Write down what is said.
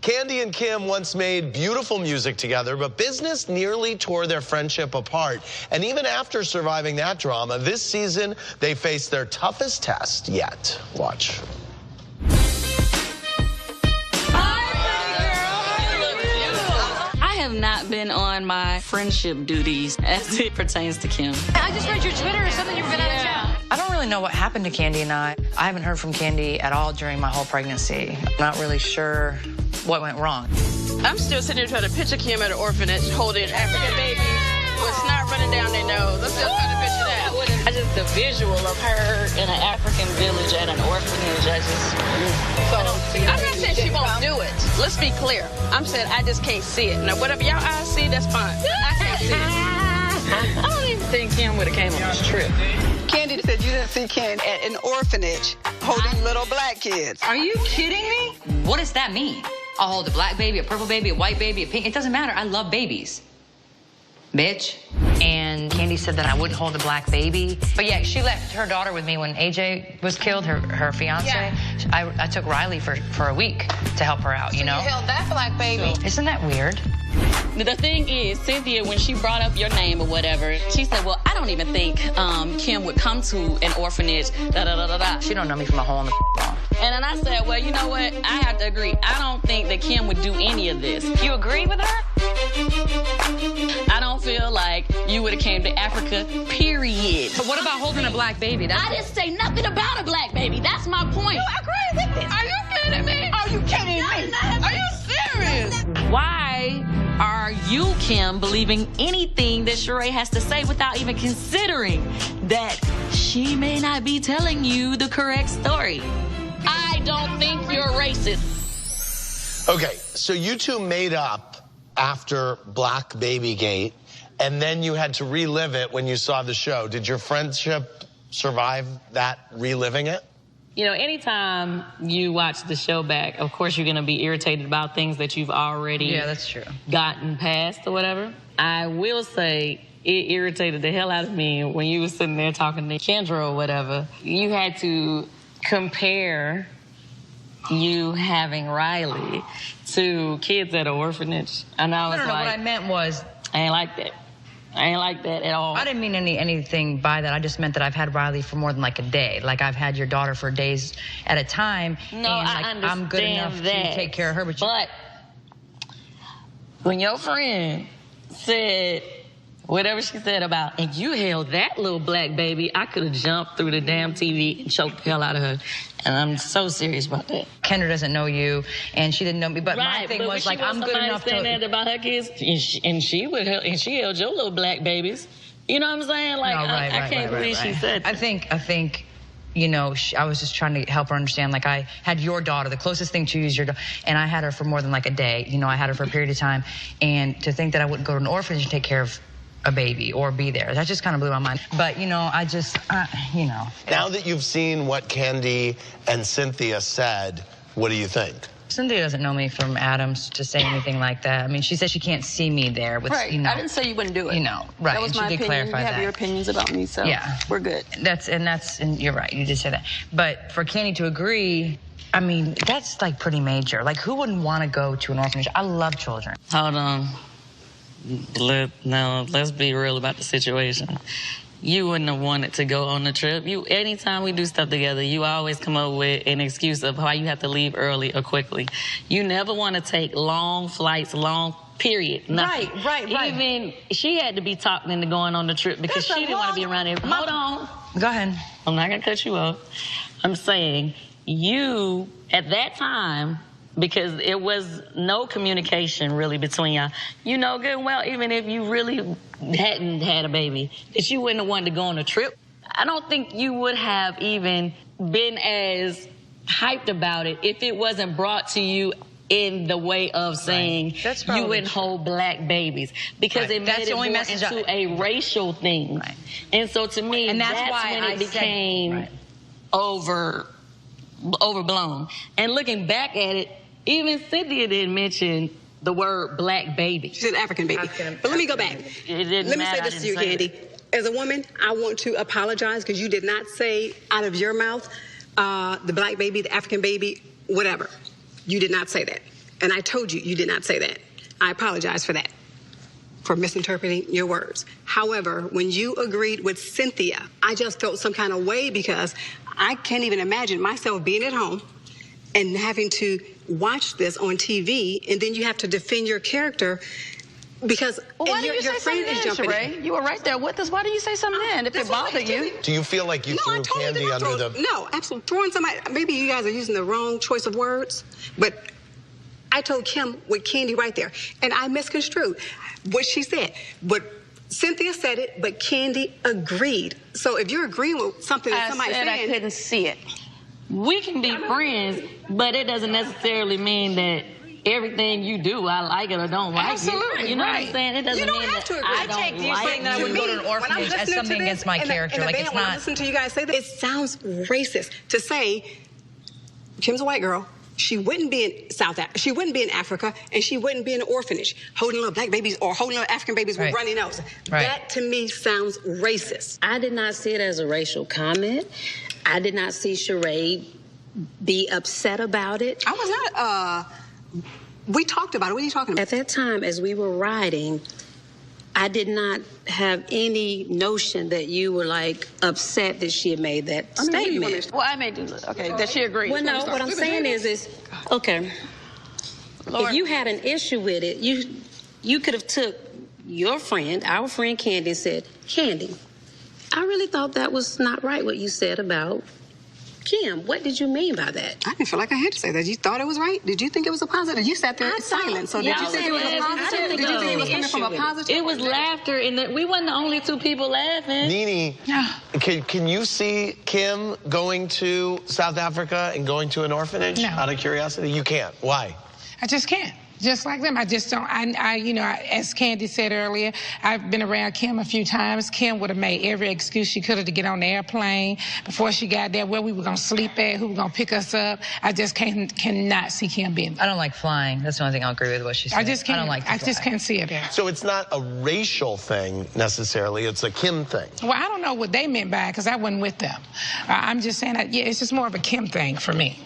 Kandi and Kim once made beautiful music together, but business nearly tore their friendship apart. And even after surviving that drama, this season, they faced their toughest test yet. Watch. I have not been on my friendship duties as it pertains to Kim. I just read your Twitter or something, you've been out of town. I don't really know what happened to Kandi and I. I haven't heard from Kandi at all during my whole pregnancy. I'm not really sure what went wrong. I'm still sitting here trying to picture Kim at an orphanage holding African babies with snot running down their nose. I'm still trying to picture that. Just the visual of her in an African village at an orphanage, I'm not saying she won't do it. Let's be clear. I'm saying I just can't see it. Now, whatever y'all eyes see, that's fine. I can't see it. I don't even think Kim would have came on this trip. Kandi said you didn't see Kim at an orphanage holding little black kids. Are you kidding me? What does that mean? I'll hold a black baby, a purple baby, a white baby, a pink. It doesn't matter. I love babies. Bitch. And Kandi said that I wouldn't hold a black baby. But yeah, she left her daughter with me when AJ was killed, her fiance. Yeah. I took Riley for a week to help her out, you know? You held that black baby. Isn't that weird? The thing is, Cynthia, when she brought up your name or whatever, she said, well, I don't even think Kim would come to an orphanage, da-da-da-da-da. She don't know me from a hole in the wall. And then I said, well, you know what? I have to agree. I don't think that Kim would do any of this. You agree with her? I don't feel like you would have came to Africa, period. But what about holding a black baby? I didn't say nothing about a black baby. That's my point. I agree with this. Are you kidding me? Are you kidding me? Are you serious? Why are you, Kim, believing anything that Sheree has to say without even considering that she may not be telling you the correct story? I don't think you're racist. Okay, so you two made up after Black Baby Gate, and then you had to relive it when you saw the show. Did your friendship survive that reliving it? You know, anytime you watch the show back, of course you're going to be irritated about things that you've already that's true. Gotten past or whatever. I will say it irritated the hell out of me when you were sitting there talking to Kendra or whatever. You had to compare you having Riley to kids at an orphanage. And I was No, what I meant was... I ain't like that. I ain't like that at all. I didn't mean anything by that. I just meant that I've had Riley for more than like a day. Like I've had your daughter for days at a time. No, and like, I understand I'm good enough that. to take care of her. But when your friend said whatever she said about, and you held that little black baby, I could have jumped through the damn TV and choked the hell out of her. And I'm so serious about that. Kendra doesn't know you, and she didn't know me. But right, my thing was like, I'm good enough to. That about her kids, and she held your little black babies. You know what I'm saying? Like, I can't believe she said that. I think, you know, I was just trying to help her understand. Like, I had your daughter, the closest thing to you is your daughter, and I had her for more than like a day. You know, I had her for a period of time, and to think that I wouldn't go to an orphanage and take care of a baby or be there, that just kind of blew my mind. But, you know, I just, you know. Now that you've seen what Kandi and Cynthia said, what do you think? Cynthia doesn't know me from Adams to say anything like that. I mean, she said she can't see me there with, Right. you know. I didn't say you wouldn't do it. You know, right. That was my opinion. You have your opinions about me, so yeah, we're good. And you're right. You did say that. But for Kandi to agree, I mean, that's like pretty major. Like, who wouldn't want to go to an orphanage? I love children. Hold on. Let's be real about the situation. You wouldn't have wanted to go on the trip. Anytime we do stuff together, you always come up with an excuse of why you have to leave early or quickly. You never want to take long flights, period. Nothing. Right. Even she had to be talked into going on the trip because she didn't want to be around it. Hold on. Go ahead. I'm not going to cut you off. I'm saying you, at that time, because it was no communication really between y'all. You know good and well, even if you really hadn't had a baby, that you wouldn't have wanted to go on a trip. I don't think you would have even been as hyped about it if it wasn't brought to you in the way of saying you wouldn't hold black babies, because it made it more into a racial thing. Right. And so to me, and that's why when it became overblown. And looking back at it, even Cynthia didn't mention the word black baby. She said African baby. But let me go back. Let me say this to you, Kandi. As a woman, I want to apologize because you did not say out of your mouth the black baby, the African baby, whatever. You did not say that. And I told you, you did not say that. I apologize for that, for misinterpreting your words. However, when you agreed with Cynthia, I just felt some kind of way because I can't even imagine myself being at home and having to watch this on TV, and then you have to defend your character because why do you your say friend is something jumping then, Sheree? You were right there with us. Why do you say something then if it bothered you? Do you feel like you threw Candy under the... No, absolutely. Throwing somebody... Maybe you guys are using the wrong choice of words, but I told Kim with Candy right there, and I misconstrued what she said. But Cynthia said it, but Candy agreed. So if you're agreeing with something that somebody's saying... I couldn't see it. We can be friends, but it doesn't necessarily mean that everything you do, I like it or don't like Absolutely, it. You know what I'm saying? It doesn't mean that I don't you saying that I wouldn't go to an orphanage as something against my character. Like, it's When I not... listen to you guys say that, it sounds racist to say Kim's a white girl. She wouldn't be in she wouldn't be in Africa, and she wouldn't be in an orphanage holding little black babies or holding little African babies with runny nose. That to me sounds racist. I did not see it as a racial comment. I did not see Sheree be upset about it. I was not. We talked about it. What are you talking about? At that time, as we were riding, I did not have any notion that you were like upset that she had made that statement. Well, I may do that. Okay, that she agreed. Well, no, what I'm saying is, okay, if you had an issue with it, you could have took your friend, our friend Candy, and said, Candy, I really thought that was not right what you said about Kim. What did you mean by that? I didn't feel like I had to say that. You thought it was right? Did you think it was a positive? You sat there silent. So did you think it was a positive? Did you think it was coming from a positive? It was laughter, and we wasn't the only two people laughing. Nene, can you see Kim going to South Africa and going to an orphanage? No. Out of curiosity? You can't. Why? I just can't. Just like them, I just don't. As Candy said earlier, I've been around Kim a few times. Kim would have made every excuse she could have to get on the airplane before she got there, where we were gonna sleep at, who was gonna pick us up. I just cannot see Kim being. I don't like flying. That's the only thing I'll agree with what she said. I just can't. I don't like to fly. I just can't see it there. So it's not a racial thing necessarily. It's a Kim thing. Well, I don't know what they meant by it because I wasn't with them. I'm just saying that, yeah, it's just more of a Kim thing for me.